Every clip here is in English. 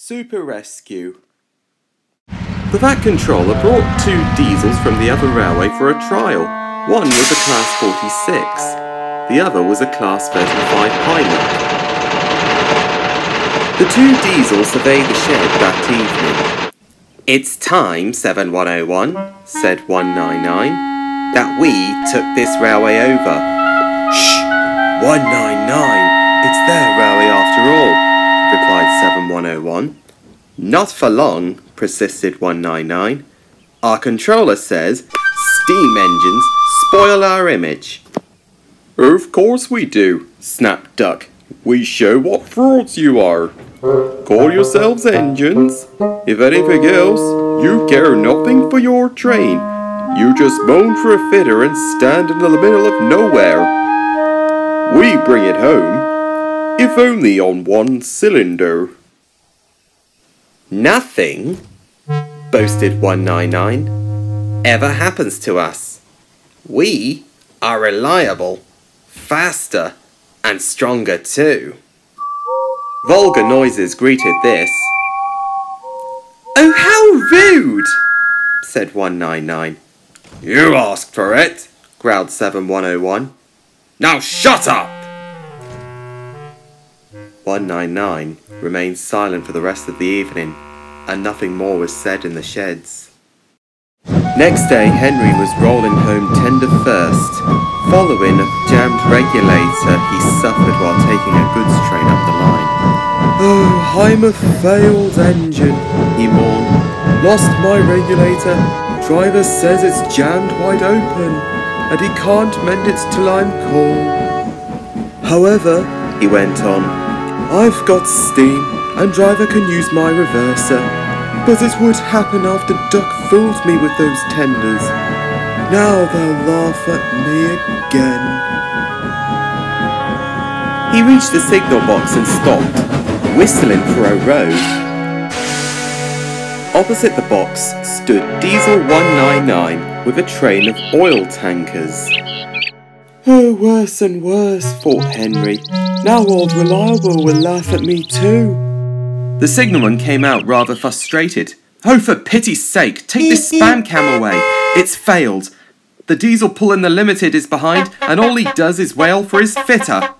Super Rescue. The VAT controller brought 2 diesels from the other railway for a trial. One was a Class 46, the other was a Class 35 Pilot. The 2 diesels surveyed the shed that evening. "It's time, 7101, said 199, that we took this railway over." "Shh! 199, it's their railway after all," replied 7101. "Not for long," persisted 199. "Our controller says steam engines spoil our image." "Of course we do," snapped Duck. "We show what frauds you are. Call yourselves engines. If anything else, you care nothing for your train. You just moan for a fitter and stand in the middle of nowhere. We bring it home, if only on 1 cylinder. "Nothing," boasted 199, "ever happens to us. We are reliable, faster, and stronger too." Vulgar noises greeted this. "Oh, how rude!" said 199. "You asked for it," growled 7101. "Now shut up!" 199 remained silent for the rest of the evening, and nothing more was said in the sheds. Next day, Henry was rolling home tender first, following a jammed regulator he suffered while taking a goods train up the line. "Oh, I'm a failed engine," he mourned. "Lost my regulator. Driver says it's jammed wide open, and he can't mend it till I'm called. However," he went on, "I've got steam, and driver can use my reverser. But it would happen after Duck fooled me with those tenders. Now they'll laugh at me again." He reached the signal box and stopped, whistling for a road. Opposite the box stood Diesel 199 with a train of oil tankers. "Oh, worse and worse," thought Henry. "Now old Reliable will laugh at me too." The signalman came out rather frustrated. "Oh, for pity's sake, take this spam cam away. It's failed. The diesel pulling the limited is behind, and all he does is wail for his fitter."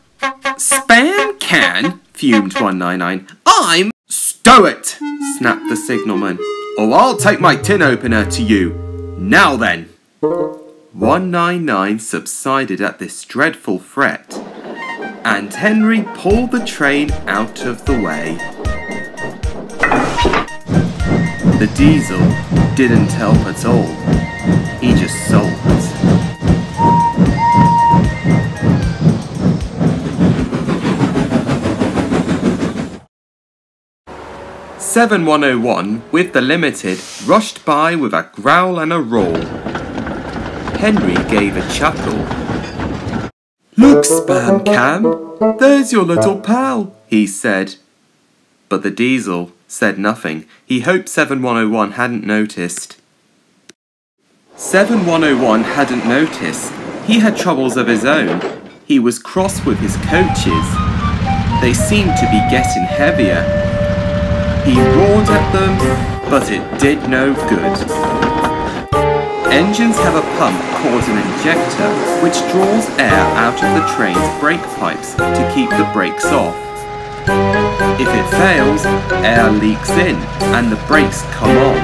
"Spam can?" fumed 199. "I'm—" "Stow it!" snapped the signalman. "Or I'll take my tin opener to you. Now then!" 199 subsided at this dreadful threat, and Henry pulled the train out of the way. The diesel didn't help at all. He just sulked. "7101 with the limited rushed by with a growl and a roar." Henry gave a chuckle. "Look, Spam Cam, there's your little pal," he said. But the diesel said nothing. He hoped 7101 hadn't noticed. 7101 hadn't noticed. He had troubles of his own. He was cross with his coaches. They seemed to be getting heavier. He roared at them, but it did no good. Engines have a pump called an injector, which draws air out of the train's brake pipes to keep the brakes off. If it fails, air leaks in and the brakes come on.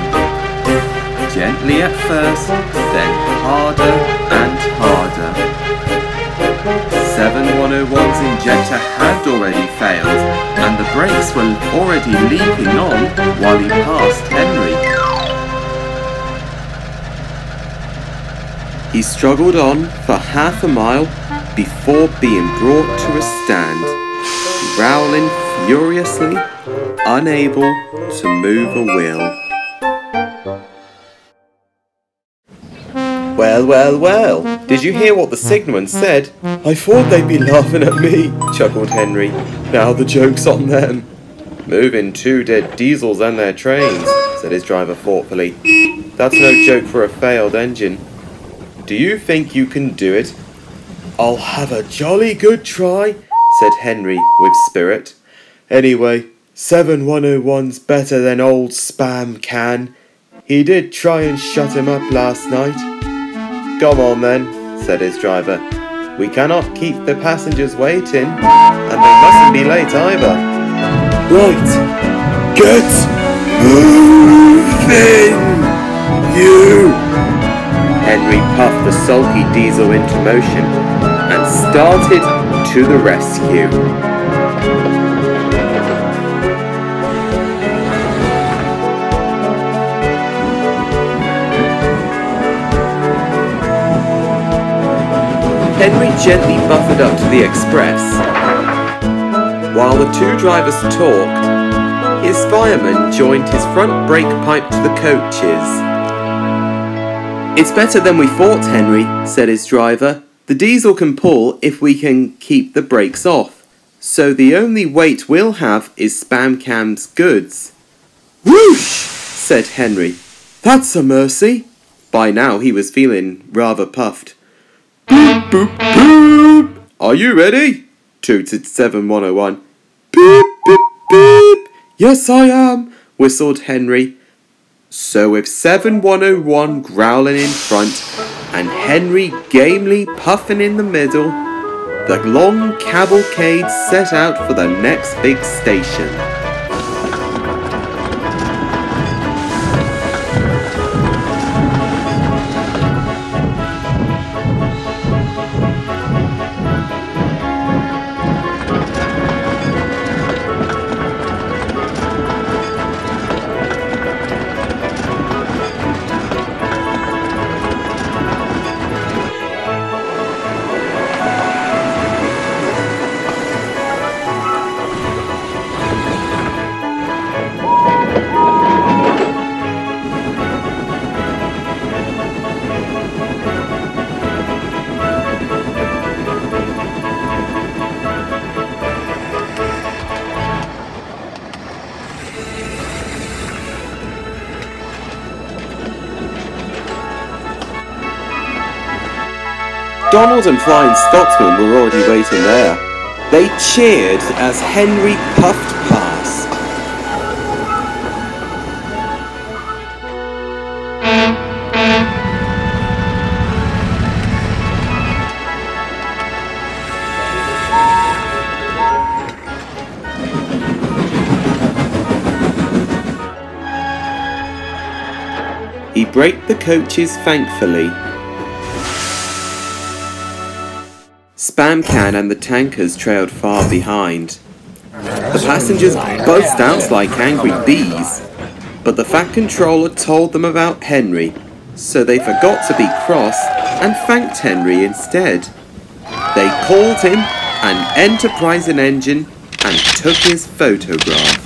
Gently at first, then harder and harder. 7101's injector had already failed, and the brakes were already leaking on while he passed Henry. He struggled on for half a mile before being brought to a stand, growling furiously, unable to move a wheel. Well, did you hear what the signalman said? I thought they'd be laughing at me, chuckled Henry. Now the joke's on them. Moving 2 dead diesels and their trains, said his driver thoughtfully. That's no joke for a failed engine. Do you think you can do it? I'll have a jolly good try, said Henry with spirit. Anyway, 7101's better than old Spam Can. He did try and shut him up last night. Come on then, said his driver. We cannot keep the passengers waiting, and they mustn't be late either. Right, get moving, you! Henry puffed the sulky diesel into motion and started to the rescue. Henry gently buffered up to the express. While the two drivers talked, his fireman joined his front brake pipe to the coaches. It's better than we thought, Henry, said his driver. The diesel can pull if we can keep the brakes off, so the only weight we'll have is Spam Cam's goods. Whoosh, said Henry. That's a mercy. By now he was feeling rather puffed. Boop, boop, boop. Are you ready? Tooted 7101. Beep, beep, beep. Yes, I am, whistled Henry. So with 7101 growling in front and Henry gamely puffing in the middle, the long cavalcade set out for the next big station. Donald and Flying Scotsman were already waiting there. They cheered as Henry puffed past. He braked the coaches thankfully. Spam Can and the tankers trailed far behind. The passengers buzzed out like angry bees, but the Fat Controller told them about Henry, so they forgot to be cross and thanked Henry instead. They called him an enterprising engine and took his photograph.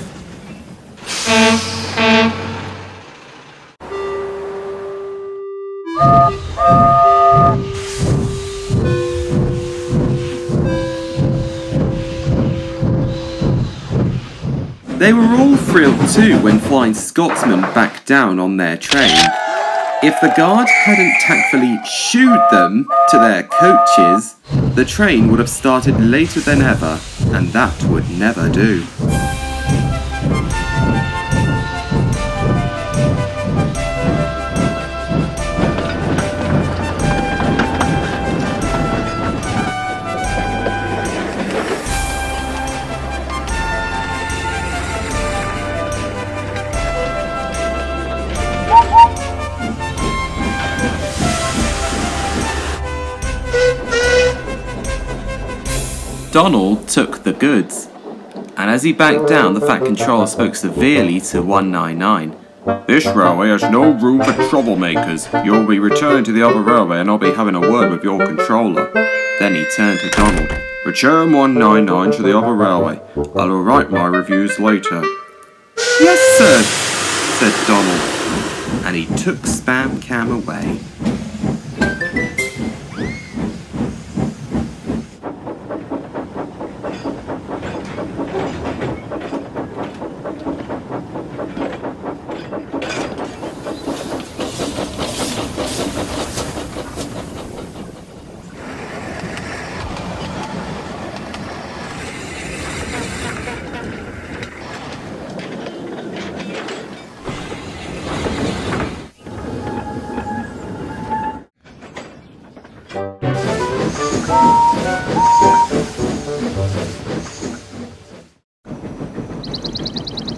They were all thrilled too when Flying Scotsman backed down on their train. If the guard hadn't tactfully shooed them to their coaches, the train would have started later than ever, and that would never do. Donald took the goods, and as he backed down, the Fat Controller spoke severely to 199. This railway has no room for troublemakers. You'll be returning to the other railway and I'll be having a word with your controller. Then he turned to Donald. Return 199 to the other railway. I'll write my reviews later. Yes, sir, said Donald, and he took Spam Cam away.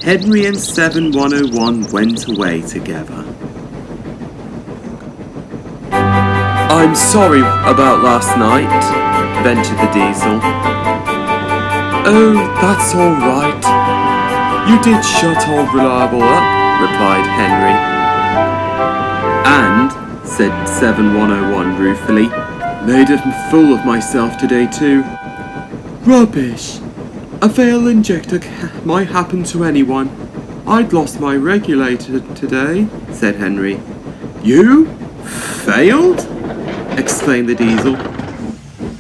Henry and 7101 went away together. I'm sorry about last night, ventured the Diesel. Oh, that's all right. You did shut old Reliable up, replied Henry. And, said 7101 ruefully, made a fool of myself today too. Rubbish. A failed injector might happen to anyone. I'd lost my regulator today, said Henry. You? Failed? Exclaimed the Diesel.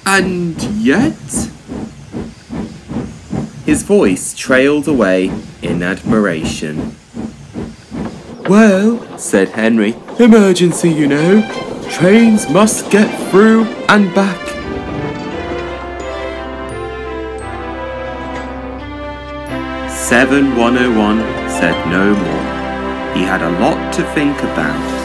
And yet? His voice trailed away in admiration. Well, said Henry, emergency, you know. Trains must get through and back. Seven 101 said no more. He had a lot to think about.